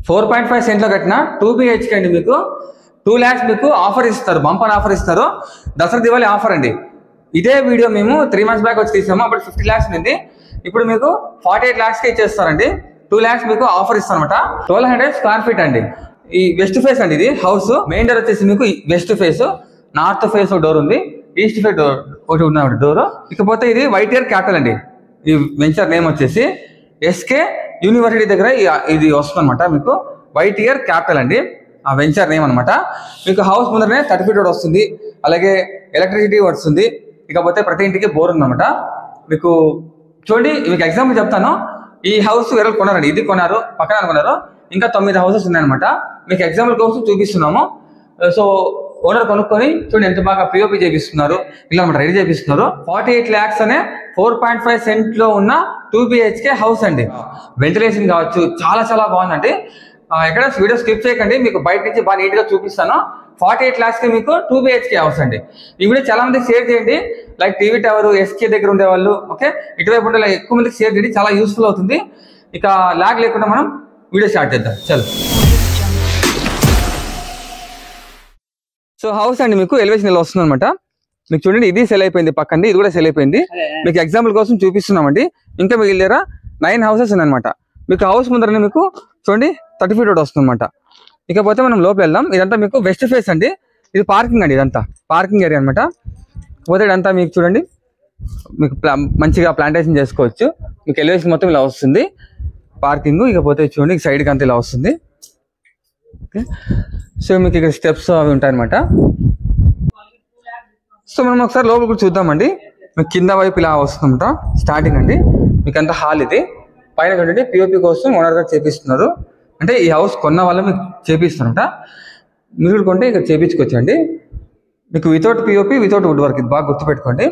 4.5 సెంట్లో కట్టిన 2 BHK అండి. మీకు 2 lakhs మీకు ఆఫర్ ఇస్తారు, బంపర్ ఆఫర్ ఇస్తారు. దసరా దివాళీ ఆఫర్ అండి. ఇదే వీడియో మేము 3 months బ్యాక్ వచ్చి తీసాము. అప్పుడు 50 lakhs ఉంది. ఇప్పుడు మీకు 48 lakhsకి ఇచ్చేస్తారండి. 2 lakhs మీకు ఆఫర్ ఇస్తారు అనమాట. 1200 square feet అండి. ఈ వెస్ట్ ఫేస్ అండి. ఇది హౌస్ మెయిన్ డోర్ వచ్చేసి మీకు west face, north face door ఉంది, ఈస్ట్ ఫేస్ డోర్ ఒకటి ఉన్న డోర్. ఇకపోతే ఇది వైటియర్ క్యాపిటల్ అండి. ఈ వెంచర్ నేమ్ వచ్చేసి ఎస్కే యూనివర్సిటీ దగ్గర ఇది వస్తుంది అనమాట. మీకు వైటియర్ క్యాపిటల్ అండి ఆ వెంచర్ నేమ్ అనమాట. మీకు హౌస్ ముందరనే 30 feet రోడ్ వస్తుంది, అలాగే ఎలక్ట్రిసిటీ వస్తుంది. ఇకపోతే ప్రతి ఇంటికి బోర్ ఉందన్నమాట. మీకు చూడండి, మీకు ఎగ్జాంపుల్ చెప్తాను. ఈ హౌస్ వేరే కొన్నారండి, ఇది కొన్నారు, పక్కన కొన్నారు, ఇంకా 9 houses ఉన్నాయన్నమాట. మీకు ఎగ్జాంపుల్ కోసం చూపిస్తున్నాము. సో ఓనర్ కొనుక్కొని చూడండి ఎంత బాగా పిఓపి చేపిస్తున్నారు, ఇలా అనమాట రెడీ చేపిస్తున్నారు. 48 lakhs అనే 4.5 సెంట్లో ఉన్న 2 BHK హౌస్ అండి. వెంటిలేషన్ కావచ్చు, చాలా చాలా బాగుందండి. ఎక్కడ వీడియో స్కిప్ చేయకండి, మీకు బయట నుంచి బాగా నీట్గా చూపిస్తాను. 48 lakhsకి మీకు 2 BHK హౌస్ అండి. ఈ వీడియో చాలా మందికి షేర్ చేయండి, లైక్ టీవీ టవర్, ఎస్కే దగ్గర ఉండేవాళ్ళు, ఓకే, ఇటువైపు ఉండే ఎక్కువ మందికి షేర్ చేయండి, చాలా యూస్ఫుల్ అవుతుంది. ఇక లాగ్ లేకుండా మనం వీడియో స్టార్ట్ చేద్దాం. చలో. సో హౌస్ అండి మీకు ఎలివేషన్ ఇలా వస్తుంది అనమాట. మీకు చూడండి, ఇది సెల్ అయిపోయింది, పక్కండి ఇది కూడా సెల్ అయిపోయింది. మీకు ఎగ్జాంపుల్ కోసం చూపిస్తున్నామండి. ఇంకా మీకు దగ్గర 9 houses ఉన్నాయన్నమాట. మీకు హౌస్ ముందరనే మీకు చూడండి 30 feet రోడ్ వస్తుంది అనమాట. ఇకపోతే మనం లోపల వెళ్దాం. ఇదంతా మీకు వెస్ట్ ఫేస్ అండి. ఇది పార్కింగ్ అండి, ఇదంతా పార్కింగ్ ఏరియా అనమాట. పోతే ఇదంతా మీకు చూడండి, మీకు మంచిగా ప్లాంటేషన్ చేసుకోవచ్చు. మీకు ఎలివేషన్ మొత్తం ఇలా వస్తుంది పార్కింగ్. ఇకపోతే చూడండి సైడ్కి అంతా ఇలా వస్తుంది. ఓకే, సో మీకు ఇక్కడ స్టెప్స్ అవి ఉంటాయన్నమాట. సో మనం ఒకసారి లోపల కూడా చూద్దామండి. మీకు కింద వైపు ఇలా వస్తుందన్నమాట స్టార్టింగ్ అండి. మీకు అంతా హాల్ ఇది. పైన చూడండి పిఓపి కోసం ఓనర్ గారు చేపిస్తున్నారు. అంటే ఈ హౌస్ కొన్న వాళ్ళు మీకు చేపిస్తారంట. మీరు కొంటే ఇక్కడ చేపించుకోవచ్చండి. మీకు without POP, without wood work, ఇది బాగా గుర్తుపెట్టుకోండి.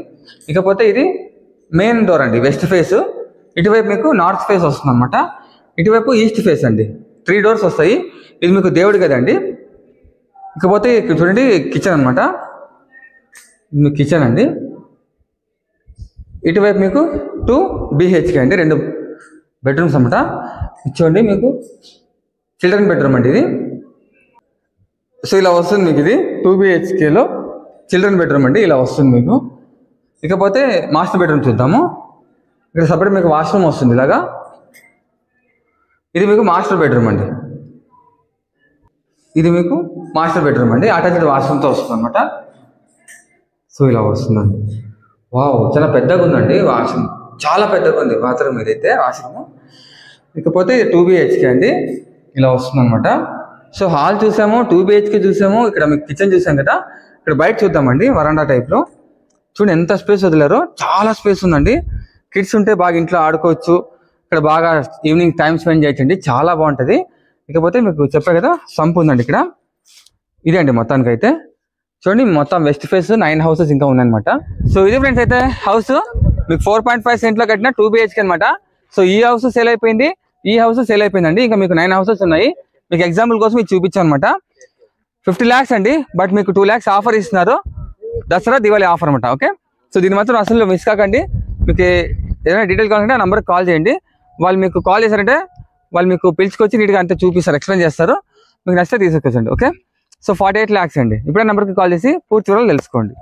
ఇకపోతే ఇది మెయిన్ డోర్ అండి, వెస్ట్ ఫేస్. ఇటువైపు మీకు నార్త్ ఫేస్ వస్తుంది అనమాట. ఇటువైపు ఈస్ట్ ఫేస్ అండి. 3 doors వస్తాయి. ఇది మీకు దేవుడి గది అండి. ఇకపోతే ఇక్కడ చూడండి కిచెన్ అనమాట. మీ కిచెన్ అండి. ఇటువైపు మీకు 2 BHK అండి, 2 bedrooms అనమాట. చూడండి మీకు చిల్డ్రన్ బెడ్రూమ్ అండి ఇది. సో ఇలా వస్తుంది మీకు, ఇది 2 BHKలో చిల్డ్రన్ బెడ్రూమ్ అండి, ఇలా వస్తుంది మీకు. ఇకపోతే మాస్టర్ బెడ్రూమ్ చూద్దాము. ఇక్కడ సపరేట్ మీకు వాష్రూమ్ వస్తుంది ఇలాగా. ఇది మీకు మాస్టర్ బెడ్రూమ్ అండి. ఇది మీకు మాస్టర్ బెడ్రూమ్ అండి, అటాచ్డ్ వాష్రూమ్తో వస్తుంది అనమాట. సో ఇలా వస్తుందండి. వావ్, చాలా పెద్దగా ఉందండి వాష్రూమ్, చాలా పెద్దగా ఉంది బాత్రూమ్ ఇదైతే వాష్రూమ్. ఇకపోతే 2 BHK అండి, ఇలా వస్తుంది అనమాట. సో హాల్ చూసాము, 2 BHK చూసాము, ఇక్కడ మీకు కిచెన్ చూసాం కదా. ఇక్కడ బయట చూద్దామండి, వరండా టైప్లో. చూడండి ఎంత స్పేస్ వదిలేరో, చాలా స్పేస్ ఉందండి. కిడ్స్ ఉంటే బాగా ఇంట్లో ఆడుకోవచ్చు. ఇక్కడ బాగా ఈవినింగ్ టైం స్పెండ్ చేయొచ్చండి, చాలా బాగుంటుంది. ఇకపోతే మీకు చెప్పా కదా సంప్ ఉందండి ఇక్కడ. ఇదే అండి మొత్తానికి అయితే. చూడండి మొత్తం వెస్ట్ ఫేస్ 9 houses ఇంకా ఉన్నాయన్నమాట. సో ఇది ఫ్రెండ్స్ అయితే హౌస్ మీకు 4.5 సెంట్లో కట్టిన 2 BHK అనమాట. సో ఈ హౌస్ సేల్ అయిపోయింది, ఈ హౌస్ సేల్ అయిపోయిందండి. ఇంకా మీకు 9 houses ఉన్నాయి. మీకు ఎగ్జాంపుల్ కోసం ఇది చూపించాను అనమాట. 50 lakhs అండి, బట్ మీకు 2 lakhs ఆఫర్ ఇస్తున్నారు, దసరా దివాళీ ఆఫర్ అనమాట. ఓకే, సో దీని మాత్రం అసలు మిస్ కాకండి. మీకు ఏదైనా డీటెయిల్ కావాలంటే ఆ నెంబర్కి కాల్ చేయండి. వాళ్ళు మీకు కాల్ చేశారంటే వాళ్ళు మీకు పిలుచుకొచ్చి నీట్గా అంతా చూపిస్తారు, ఎక్స్ప్లెయిన్ చేస్తారు. మీకు నచ్చితే తీసుకొచ్చండి. ఓకే, సో 48 lakhs అండి. ఇప్పుడే నెంబర్కి కాల్ చేసి పూర్తి వివరాలు తెలుసుకోండి.